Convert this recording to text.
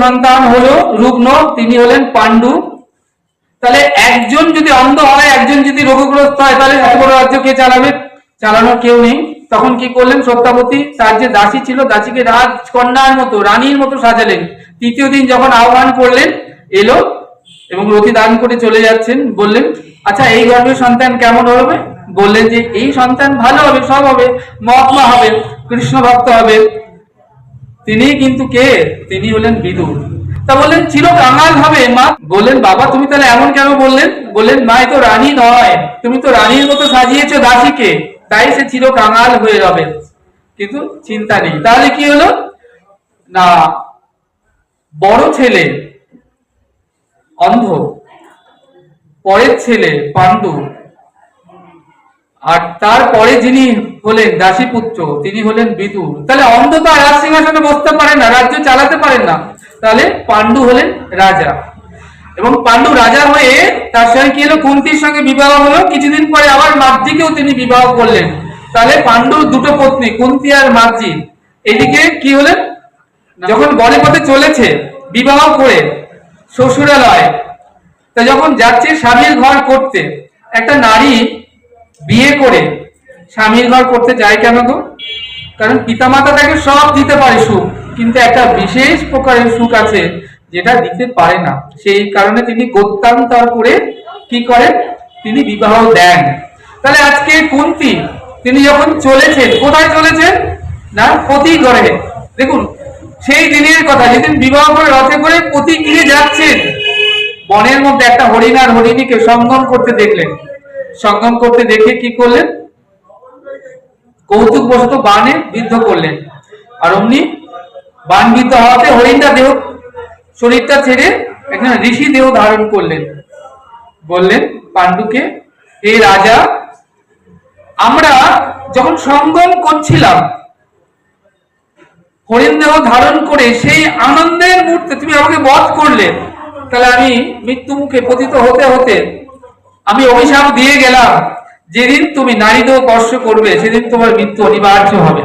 সন্তান হলো রুগ্ন, তিনি হলেন পাণ্ডু। তাহলে একজন যদি অন্ধ হয়, একজন যদি রোগগ্রস্ত হয়, তাহলে এত বড় রাজ্য কে চালাবে? চালানোর কেউ নেই। তখন কি করলেন সত্যাবতী? তার যে দাসী ছিল, দাসীকে রাজকন্যার মতো, রানীর মতো সাজালেন। তৃতীয় দিন যখন আহ্বান করলেন, এলো এবং রতি দান করে চলে যাচ্ছেন। বললেন, আচ্ছা এই গর্ভের সন্তান কেমন হবে? বললেন যে এই সন্তান ভালো হবে, সব হবে, মহাত্মা হবে, কৃষ্ণ ভক্ত হবে। তিনি কিন্তু কে? তিনি হলেন বিদুর। তা বললেন চির কাঙাল হবে মা। বললেন বাবা তুমি তাহলে এমন কেন বললেন? বললেন মা এ তো রানী নয়, তুমি তো রানীর মতো সাজিয়েছো দাসীকে, তাই সে চির কাঙাল হয়ে যাবে। কিন্তু চিন্তা নেই। তাহলে কি হলো না, বড় ছেলে অন্ধ, পরের ছেলে পাণ্ডু, আর তারপরে যিনি হলেন দাসীপুত্র তিনি হলেন বিদুর। তাহলে অন্ধ তো রাজ সিংহাসনে বসতে পারে না, রাজ্য চালাতে পারেন না। তাহলে পাণ্ডু হলেন রাজা, এবং পাণ্ডু রাজা হয়ে তার সঙ্গে কি হলো? কুন্তির সঙ্গে বিবাহ হলো। কিছুদিন পরে আবার মাদ্রিকেও তিনি বিবাহ করলেন। তাহলে পাণ্ডুর দুটো পত্নী, কুন্তি আর মাদ্রি। এদিকে কি হলেন? যখন গলিপথে চলেছে বিবাহ করে শ্বশুরালয়, তা যখন যাচ্ছে স্বামীর ঘর করতে, একটা নারী বিয়ে করে স্বামীর ঘর করতে যায় কেন গো? কারণ পিতামাতা তাকে সব দিতে পারে সুখ, কিন্তু একটা বিশেষ প্রকারের সুখ আছে যেটা দিতে পারে না। সেই কারণে তিনি গত্যান্তর করে কি করেন? তিনি বিবাহ দেন। তাহলে আজকে কুন্তী তিনি যখন চলেছেন, কোথায় চলেছেন না? পতি ঘরে। দেখুন সেই দিনের কথা, যেদিন বিবাহ করে রথে করে পতি গিয়ে যাচ্ছেন, বনের মধ্যে একটা হরিণ আর হরিণীকে সঙ্গম করতে দেখলেন। সঙ্গম করতে দেখে কি করলেন? কৌতুক বশত বাণে বিদ্ধ করলেন। আর অমনি বাণ বিদ্ধ হওয়াতে হরিণটা দেহ, শরীরটা ছেড়ে একজন ঋষি দেহ ধারণ করলেন। বললেন পাণ্ডুকে, হে রাজা, আমরা যখন সঙ্গম করছিলাম হরিণ দেহ ধারণ করে, সেই আনন্দের মুহূর্তে তুমি আমাকে বধ করলে। তাহলে আমি মৃত্যু মুখে পতিত হতে হতে আমি অভিশাপ দিয়ে গেলাম, যেদিন তুমি নারী দেহ স্পর্শ করবে সেদিন তোমার মৃত্যু অনিবার্য হবে।